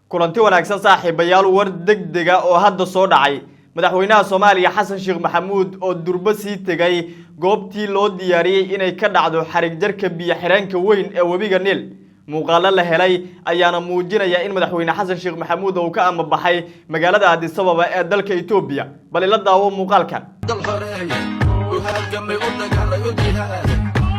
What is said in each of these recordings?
kulanti wanaagsan saaxiibayaal war degdeg ah oo hadda soo dhacay madaxweynaha Soomaaliya Hassan Sheikh Mohamud oo durba sii tagay goobtii loo diyaariyay inay ka dhacdo xarig jarka biyo xireenka weyn ee webiga Nile muuqaalo la helay ayaana muujinaya in madaxweyne Hassan Sheikh Mohamud uu ka amabaxay magaalada Addis Ababa ee dalka Ethiopia bal la daawo muuqaalkan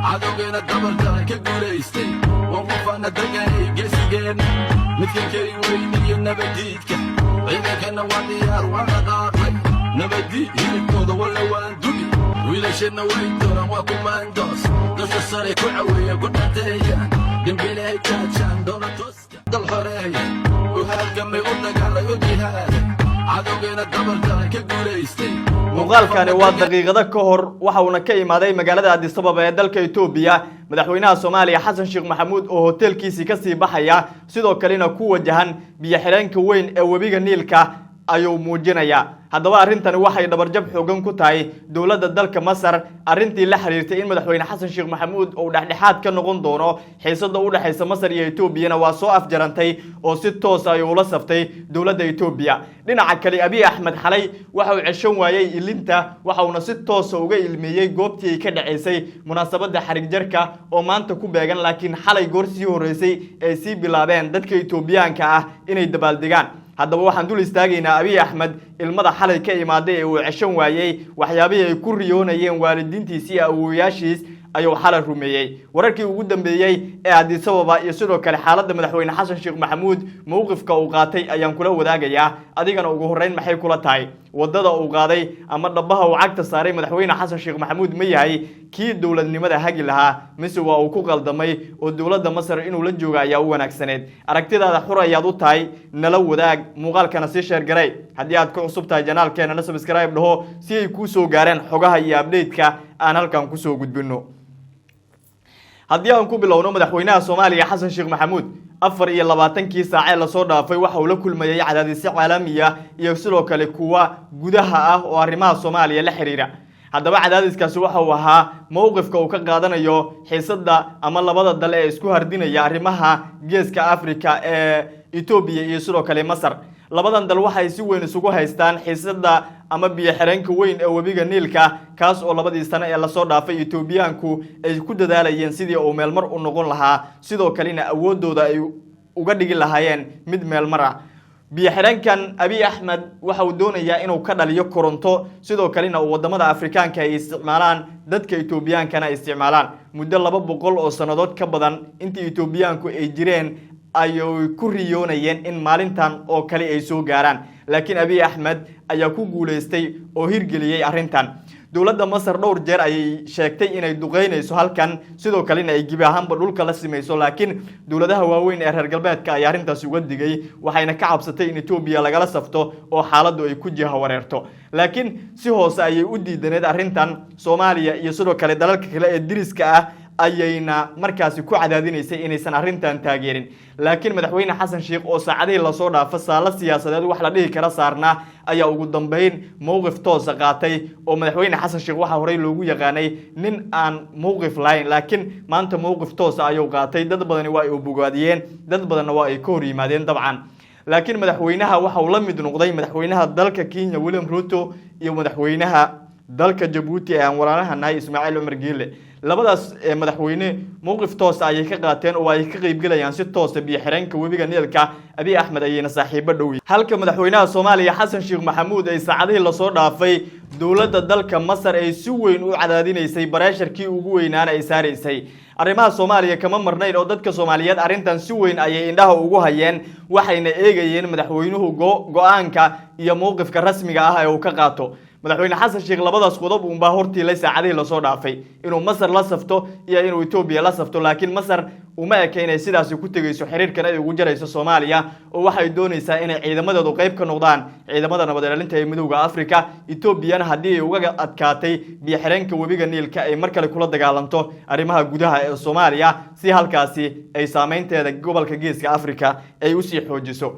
عدونا دبل ترك قوليستي وقفنا دقني قسيقين مثل كي ويني نبديتك عيدا كان وديار وانا داري نبدي هيلكوض ولا واندوبي ويلا شنا ويدورا وكوماندوس دوش الصاري كوعوية قلنا تيا دنبيلي كاتشان دونا توسكا دالخرية وهالقمي قلنا قال يودي هذا عدونا دبل ترك قوليستي muuqaalkani waa daqiiqada ka hor waxa uu ka imaaday magaalada Addis Ababa ee dalka Ethiopia madaxweynaha Soomaaliya Hassan Sheikh Mohamud oo hotelkiisa ka sii baxaya sidoo kalena ku wajahan biyo xireenka weyn ee webiga Nile-ka ayuu muujinaya haddaba arintani waxay dhabarjab xoogan ku tahay dawladda dalka Masar arintii la xiriirtay in madaxweyne Hassan Sheikh Mohamud uu dhaxdhexaad ka noqon doono xiisada u dhaxaysa Masar iyo Ethiopia waa soo afjarantay oo si toos ah ula saftay dawladda Ethiopia dhinaca kale Abiy Ahmed xalay waxa uu ceshan waayay ilinta waxa uu si toos ah uga ilmeeyay goobtii ay ka dhaceysay munaasabada xarig jarka oo maanta ku beegan laakiin xalay goor sii horeysay ay si bilaabeen dadka Ethiopiaanka ah inay dabaaldegaan haddaba waxaan dul istaagaynaa Abiy Ahmed ilmada xalay ka imaaday ee uu ceshan waayay waxyaabihii ay ku riyoonayeen waalidiintiisii awoowayaashiis ayuu xalay rumeeyay wararkii ugu dambeeyay ee Addis Ababa iyo sidoo kale xaaladda madaxweyne Hassan Sheikh Mohamud mowqifka uu qaatay ayaan kula wadaagayaa adigana ugu horeyn maxay kula tahay wadada uu qaaday ama dhabaha uu cagta saaray madaxweyne Hassan Sheikh Mohamud ma yahay kii dawladnimada hagi lahaa mise waa uu ku qaldamay oo dawladda Masar inuu la joogo ayaa u wanaagsaneed aragtidaada xur ayaad u tahay nala wadaag muuqaalkana si share garay haddii aad ku cusub tahay janaalkeena subscribe dhaho si ay ku soo gaareen xogaha iyo update-ka aan halkan ku soo gudbino haddii aan ku bilowno madaxweynaha Soomaaliya Hassan Sheikh Mohamud 24 saac la soo dhaafay waxa uu la kulmayay cadaadisyo caalami ah iyo sidoo kale kuwa gudaha ah oo arrimaha Soomaaliya la xiriira haddaba cadaadiskaasi waxa uu ahaa mowqifka uu ka qaadanayo xiisada ama labada dal ee isku hardinaya arrimaha geeska Afrika ee Ethiopia iyo sidoo kale Masar labadan dal waxay si weyn isugu haystaan xiisada ama biyo xireenka weyn ee webiga Nile-ka kaas oo labadii sano ee la soo dhaafay Ethiopiaanku ay ku dadaalayeen sidii uu meel mar u noqon lahaa sidoo kalena awoodooda ay uga dhigi lahaayeen mid meel mar ah biyo xireenkan Abiy Ahmed waxa uu doonayaa inuu ka dhaliyo koronto sidoo kalena wadamada Afrikaanka ay isticmaalaan dadka Ethiopiaankana isticmaalaan muddo 200 oo sanadood ka badan intii Ethiopiaanku ay jireen ayuu ku riyoonayeen in maalintan oo kale ay soo gaaraan laakiin Abiy Ahmed ayaa ku guuleystay oo hirgeliyay arintan dawladda Masar dhowr jeer ay sheegtay inay duqeynayso halkan sidoo kalena ay gibi ahaanba dhulka la simayso laakiin dawladaha waaweyn ee reer galbeedka ay arintaas uga digay waxayna ka cabsatay in Ethiopia lagala safto oo xaaladdu ay ku jiha wareerto laakiin si hoose ayay u diidaneed arintan Soomaaliya iyo sidoo kale dalalka kale ee diriska ah ayayna markaasi ku cadaadinaysay inaysan arintan taageerin laakiin madaxweyne Hassan Sheikh oo saacadii la soo dhaafay saala siyaasadeed wax la dhihi kara saarna ayaa ugu dambeyn mowqif toos qaatay oo madaxweyne Hassan Sheikh waxa horey loogu yaqaanay nin aan mowqif lahayn laakiin maanta mowqif toos ayuu qaatay dad badan waa ay u bogaadiyeen dad badan waa ay ka hor yimaadeen dabcan laakiin madaxweynaha waxa uu la mid noqday madaxweynaha dalka Kenya William Ruto iyo madaxweynaha dalka Djibouti ee aan walaalahanay Ismaaciil Umar Geele labadaas madaxweyne mowqif toos ay ka qaateen oo ay ka qayb galayaan si toos ah biyo xireenka webiga Nile-ka Abiy Ahmed ayayna saaxiibo dhow halka madaxweynaha Soomaaliya Hassan Sheikh Mohamud ay saacadii la soo dhaafay dawladda dalka Masar ay si weyn u cadaadinaysay bareesharkii ugu weynaana ay saareysay arrimaha Soomaaliya kama marnayn oo dadka Soomaaliyeed arintan si weyn ayay indhaha ugu hayeen waxayna eegayeen madaxweynuhu go'aanka iyo mowqifka rasmiga ah ee uu ka qaato madaxweyne Hassan Sheikh labadaas qodob uu baa hortii la saacadii la soo dhaafay inuu Masar la safto iyo inuu Ethiopia la safto laakiin Masar uma ekeynay sidaas ku tagayso xiriirkan ay ugu jarayso Soomaaliya oo waxay doonaysaa inay ciidamadoodu qayb ka noqdaan ciidamada nabad ilaalinta ee midowga Afrika Ethiopia hadii ay uga adkaatay biyo xireenka webiga Nile-ka ay mar kale kula dagaalanto arrimaha gudaha ee Soomaaliya si halkaasi ay saameynteeda gobolka geeska Afrika ay u sii xoojiso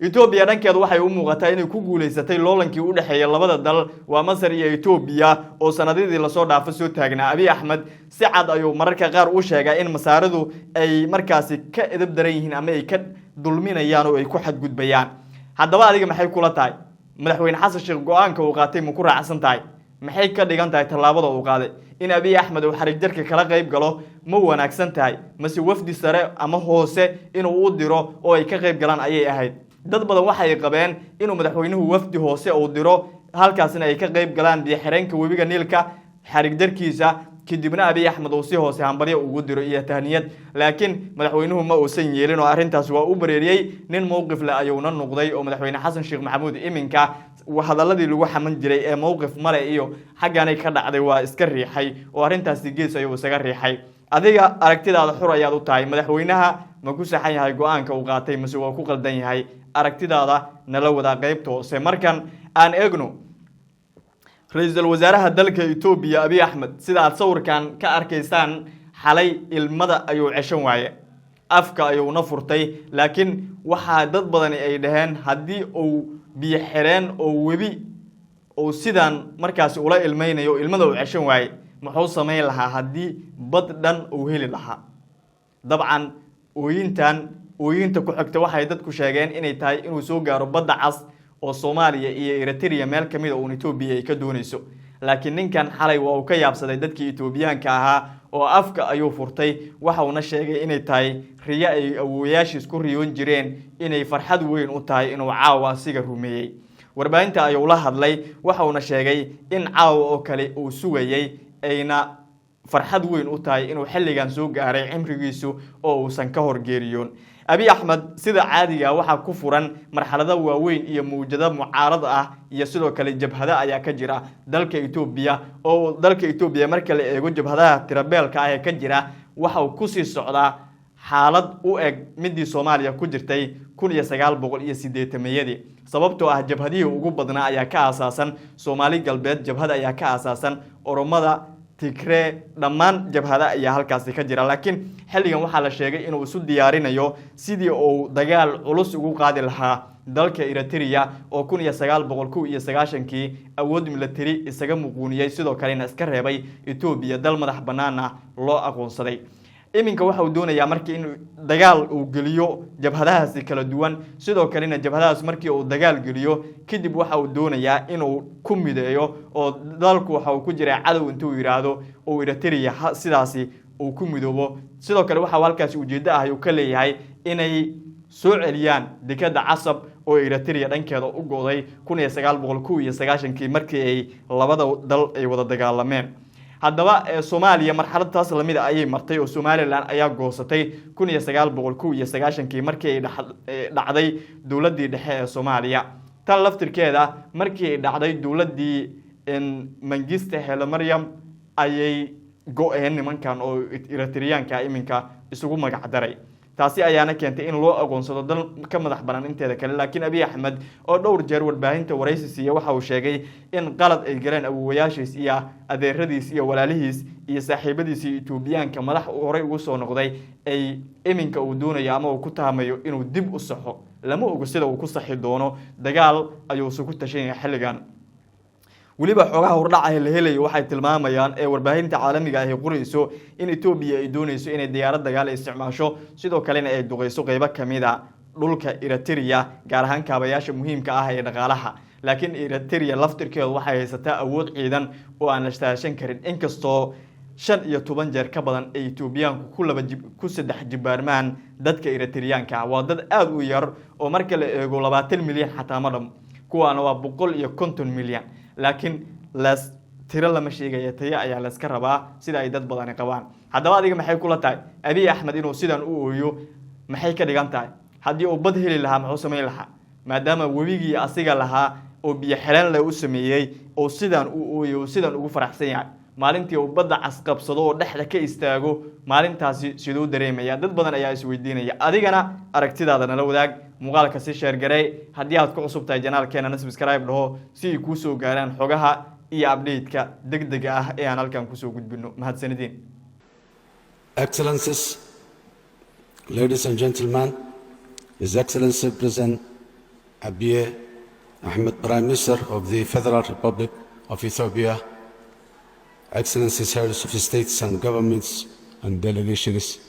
Ethiopia dhankeedu waxay u muuqataa inay ku guuleysatay loolankii u dhaxeeyay labada dal waa Masar iyo Ethiopia oo sanadadii la soo dhaafay soo taagnaa Abiy Ahmed si cad ayuu mararka qaar u sheegay in masaaradu ay markaasi ka edeb daran yihiin ama ay ka dulminayaan oo ay ku xadgudbayaan haddaba adiga maxay kula tahay madaxweyne xasan sheekh go'aanka uu qaatay ma ku raacsan tahay maxay ka dhigan tahay tallaabada uu qaaday in Abiy Ahmed uu xarig jarka kala qayb galo ma wanaagsan tahay mase wafdi sare ama hoose inuu u diro oo ay ka qayb galaan ayay ahayd dad badan waxay qabeen inuu madaxweynuhu wafdi hoose uu diro halkaasina ay ka qayb galaan biyo-xireenka webiga Niilka xarig jarkiisa kadibna Abiy Ahmed uu si hoose hambalyo ugu diro iyo tahniyad laakiin madaxweynuhu ma uusan yeelin oo arintaas waa u bareeriyay nin mowqif la ayuuna noqday oo madaxweyne Xasan Sheekh Mohamud iminka hadalladii lagu xaman jiray ee mowqif male iyo xaggaanay ka dhacday waa iska riixay oo arintaas gees ayuu isaga riixay adiga aragtidaada xur ayaad u tahay madaxweynaha ma ku saxan yahay go'aanka uu qaatay mise waa ku qaldan yahay aragtidaada nala wada qaybta hoose markan aan eegno ra'iisul wasaaraha dalka Ethiopia Abiy Ahmed sida aad sawirkan ka arkaysaan xalay ilmada ayuu ceshan waaye afka ayuu na furtay laakiin waxa dad badan ay dhaheen hadii uu biyo xireen oo webi oo sidan markaas ula ilmeynayo ilmada uu ceshan waaye muxuu sameyn lahaa hadii bad dhan uu heli lahaa dabcan ooyinta ku xigta waxay dadku sheegeen inay tahay inuu soo gaaro badda cas oo Somalia iyo Eritrea meel kamid oo Ethiopia ay ka doonayso laakiin ninkan xalay waa uu ka yaabsaday dadkii Ethiopiaanka ahaa oo afka ayuu furtay waxa uu na sheegay inay tahay riya ay awooyaashiis ku riyoon jireen inay farxad weyn u tahay inuu caawa siga rumeeyay warbaahinta ayuu la hadlay waxa uu na sheegay in caawa oo kale uu sugayay ayna farxad weyn u tahay inuu xilligan soo gaaray cimrigiisu oo uusan ka horgeeriyoon Abiy Ahmed sida caadiga waxa ku furan marxalada waaweyn iyo muujada mucaarad ah iyo sidoo kale jabhada ayaa ka jira dalka Ethiopia oo dalka Ethiopia marka la eego jabhadaha tirabeelka ah ee ka jira waxa uu ku sii socdaa xaalad u eg midii Soomaaliya ku jirtay 1980 sababtoo ah jabhadii ugu badnaa ayaa ka aasaasan Somali galbeed jabhada ayaa ka aasaasan Oromada Tigre dhammaan jabhada ayaa halkaas ka jira laakiin xilligan waxa la sheegay inuu isu diyaarinayo sidii uu dagaal culus ugu qaadi lahaa dalka Eritrea oo 1990kii awood military isaga muquuniyay sidoo kale iska reebay Ethiopia dal madax banaana loo aqoonsaday iminka waxa uu doonayaa markii in dagaal uu geliyo jabhadahaasi kala duwan sidoo kale jabhadahaas markii uu dagaal geliyo kadib waxa uu doonayaa inuu ku mideeyo oo dalku waxa uu ku jiray cadow intuu yiraahdo oo Eritrea sidaasi uu ku midoobo sidoo kale waxa halkaas ujeedada ah uu ka leeyahay inay soo celiyaan dekada casab oo Eritrea dhankeeda u go'day 1990kii markii ay labada dal ay wada dagaalameen haddaba Soomaaliya marxaladtaas lamid ah ayay martay oo Somaliland ayaa goosatay 1990kii markii ay dhacday dawladii dhexe ee Soomaaliya tan laftirkeeda markii ay dhacday dawladii Mangiste Hele Maryam ayay go'een nimankan oo Eritreanka iminka isugu magac daray taasi ayaana keentay in loo aqoonsado dal ka madax banaan inteeda kale laakiin Abiy Ahmed oo dhowr jeer warbaahinta waraysiga waxa uu sheegay in qalad ay galeen awooyaashiis iyo adeeradiis iyo walaalihiis iyo saaxiibadiis Ethiopiaanka madax hore ugu soo noqday ay iminka uu doonayo ama uu ku tahamayo inuu dib u saxo lama oga sida uu ku saxi doono dagaal ayuu soo ku tashanay xilligan waliba xogaha hordhaca la helayo waxay tilmaamayaan ee warbaahinta caalamiga ah ee qorayso in Ethiopia ay doonayso inay diyaarad dagaal isticmaasho sidoo kale ay duqeyso qaybo kamida dhulka Eritrea gaar ahaan kaabayaasha muhiimka ah ee dhaqaalaha laakiin Eritrea laftirkeedu waxay haysataa awood ciidan oo aan la istaashan karin inkastoo 15 jeer ka badan ay Ethiopiaanku ku saddex jibaarmaan dadka Eritreanka waa dad aad u yar oo marka la eego 20 milyan xataa madam kuwaana waa 150 milyan laakiin las tira lama sheegay taya ayaa la iska rabaa sida ay dad badan qabaan haddaba adiga maxay kula tahay Abiy Ahmed inuu sidan u ooyo maxay ka dhigan tahay hadii uu bad heli lahaa muxuu sameyn lahaa maadaama wabigii asiga lahaa oo biyo xireen la u sameeyay oo sidan u ooyo sidan ugu faraxsan yahay maalintii uu badda casqabsado oo dhexda ka istaago maalintaasi sidoo dareemaya dad badan ayaa is weydiinaya adigana aragtidaada nala wadaag muuqaalka si share garay hadii aad ku cusub tahay channelkeena subscribe dhaho si ay ku soo gaaraan xogaha iyo update-ka degdega ah ee aan halkan ku soo gudbino mahadsanidin Excellencies, ladies and gentlemen, His Excellency President Abiye Ahmed, Prime Minister of the Federal Republic of Ethiopia, Excellencies, heads of states and governments and delegations.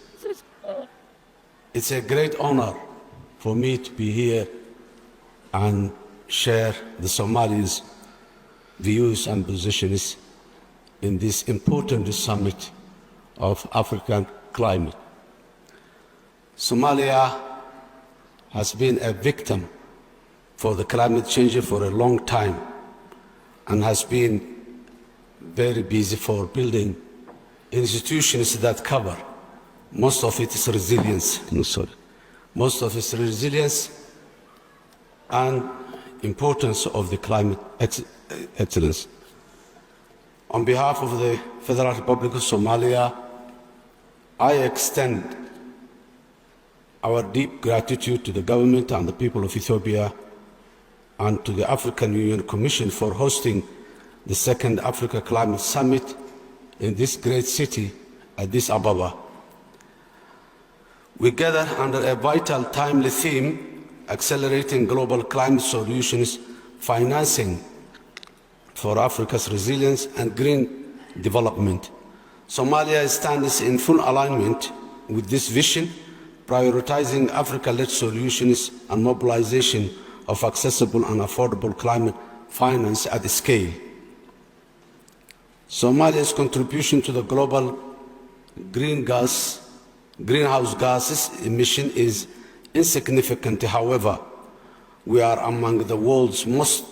It's a great honor for me to be here and share the Somalis' views and positions in this important summit of African climate. Somalia has been a victim for the climate change for a long time and has been very busy for building institutions that cover most of its resilience, and importance of the climate excellence. On behalf of the Federal Republic of Somalia, I extend our deep gratitude to the government and the people of Ethiopia and to the African Union Commission for hosting the second Africa Climate Summit in this great city, Addis Ababa. We gather under a vital, timely theme, accelerating global climate solutions, financing for Africa's resilience and green development. Somalia stands in full alignment with this vision, prioritizing Africa-led solutions and mobilization of accessible and affordable climate finance at scale. Somalia's contribution to the global greenhouse gases emission is insignificant. However, we are among the world's most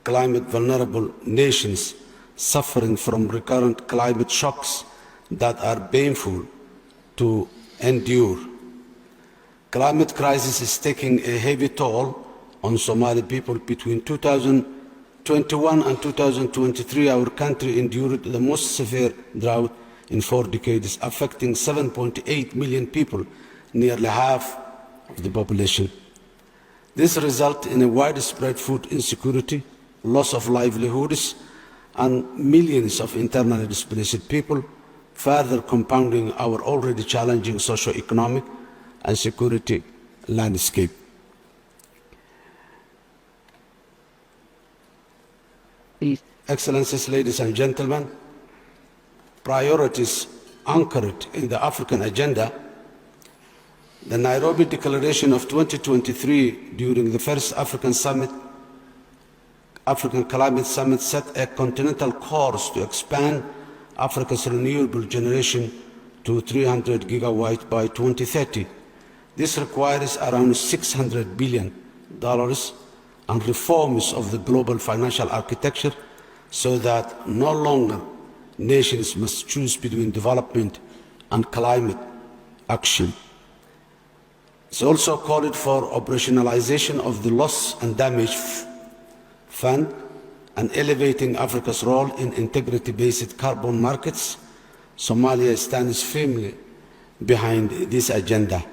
climate vulnerable nations, suffering from recurrent climate shocks that are painful to endure. Climate crisis is taking a heavy toll on Somali people. Between 2021 and 2023, our country endured the most severe drought in 4 decades, affecting 7.8 million people, nearly half of the population. This resulted in a widespread food insecurity, loss of livelihoods, and millions of internally displaced people, further compounding our already challenging socio-economic and security landscape. Excellencies, ladies and gentlemen, priorities anchored in the African agenda, the Nairobi Declaration of 2023 during the first African Climate Summit set a continental course to expand Africa's renewable generation to 300 gigawatts by 2030. This requires around $600 billion and reforms of the global financial architecture so that no longer nations must choose between development and climate action. It's also called for operationalization of the loss and damage fund and elevating Africa's role in integrity-based carbon markets. Somalia stands firmly behind this agenda.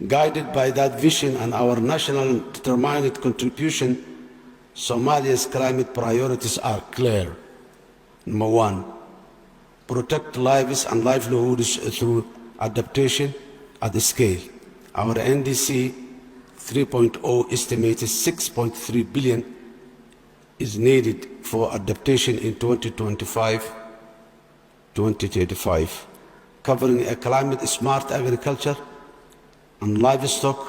Guided by that vision and our national determined contribution, Somalia's climate priorities are clear. Number 1, protect lives and livelihoods through adaptation at scale. Our NDC 3.0 estimated $6.3 billion is needed for adaptation in 2025-2035, covering a climate-smart agriculture and livestock,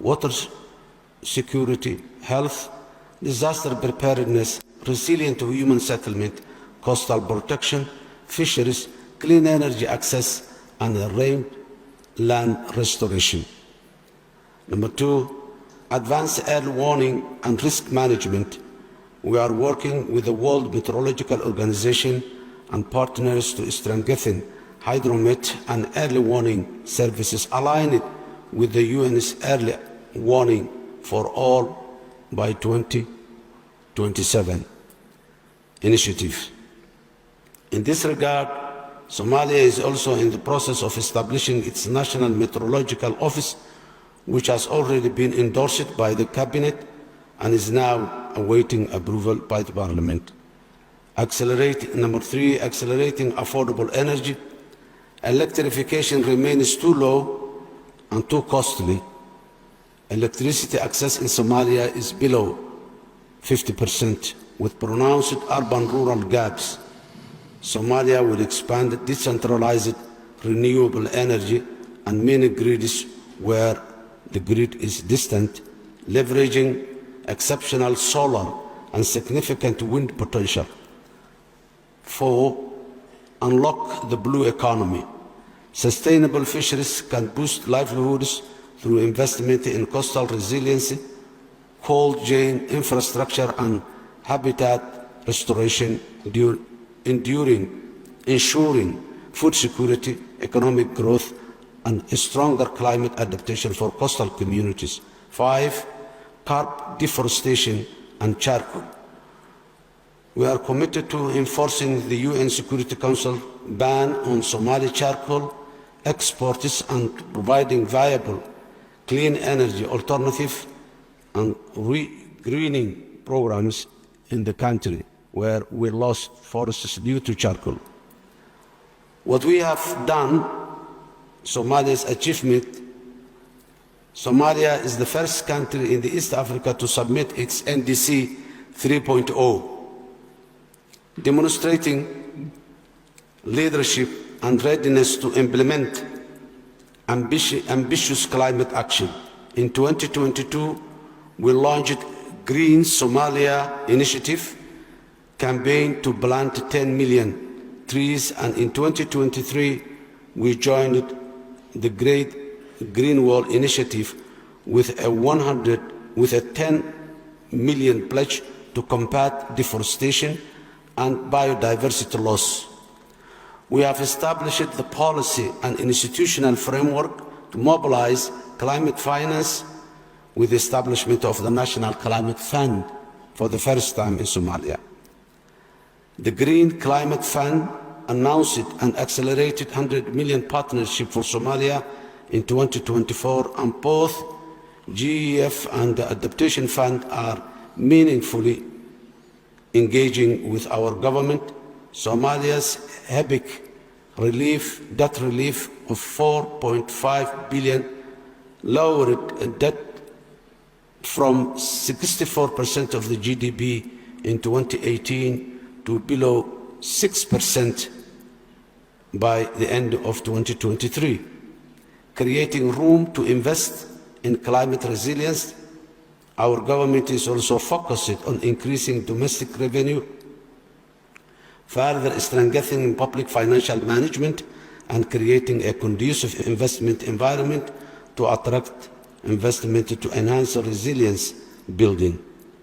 water security, health, disaster preparedness, resilient human settlement, coastal protection, fisheries, clean energy access, and land restoration. Number 2, advanced early warning and risk management. We are working with the World Meteorological Organization and partners to strengthen hydromet and early warning services aligned with the UN's early warning for all by 2027 initiative. In this regard, Somalia is also in the process of establishing its National Meteorological Office, which has already been endorsed by the Cabinet and is now awaiting approval by the Parliament. Number 3, accelerating affordable energy. Electrification remains too low and too costly. Electricity access in Somalia is below 50%, with pronounced urban-rural gaps. Somalia will expand decentralized renewable energy and mini grids where the grid is distant, leveraging exceptional solar and significant wind potential. 4. Unlock the blue economy. Sustainable fisheries can boost livelihoods through investment in coastal resiliency, cold chain infrastructure, and habitat restoration, ensuring food security, economic growth, and a stronger climate adaptation for coastal communities. 5. Curb deforestation and charcoal. We are committed to enforcing the UN Security Council ban on Somali charcoal exports and providing viable clean energy alternative and greening programs in the country where we lost forests due to charcoal. What we have done, Somalia's achievement, Somalia is the first country in the East Africa to submit its NDC 3.0, demonstrating leadership and readiness to implement ambitious climate action. In 2022, we launched Green Somalia Initiative campaign to plant 10 million trees, and in 2023, we joined the Great Green Wall Initiative with a 10 million pledge to combat deforestation and biodiversity loss. We have established the policy and institutional framework to mobilize climate finance with the establishment of the National Climate Fund for the first time in Somalia. The Green Climate Fund announced an accelerated 100 million partnership for Somalia in 2024, and both GEF and the Adaptation Fund are meaningfully engaging with our government. Somalia's epic debt relief of 4.5 billion lowered debt from 64% of the GDP in 2018 to below 6% by the end of 2023, creating room to invest in climate resilience. Our government is also focused on increasing domestic revenue, further strengthening public financial management, and creating a conducive investment environment to attract investment to enhance resilience building.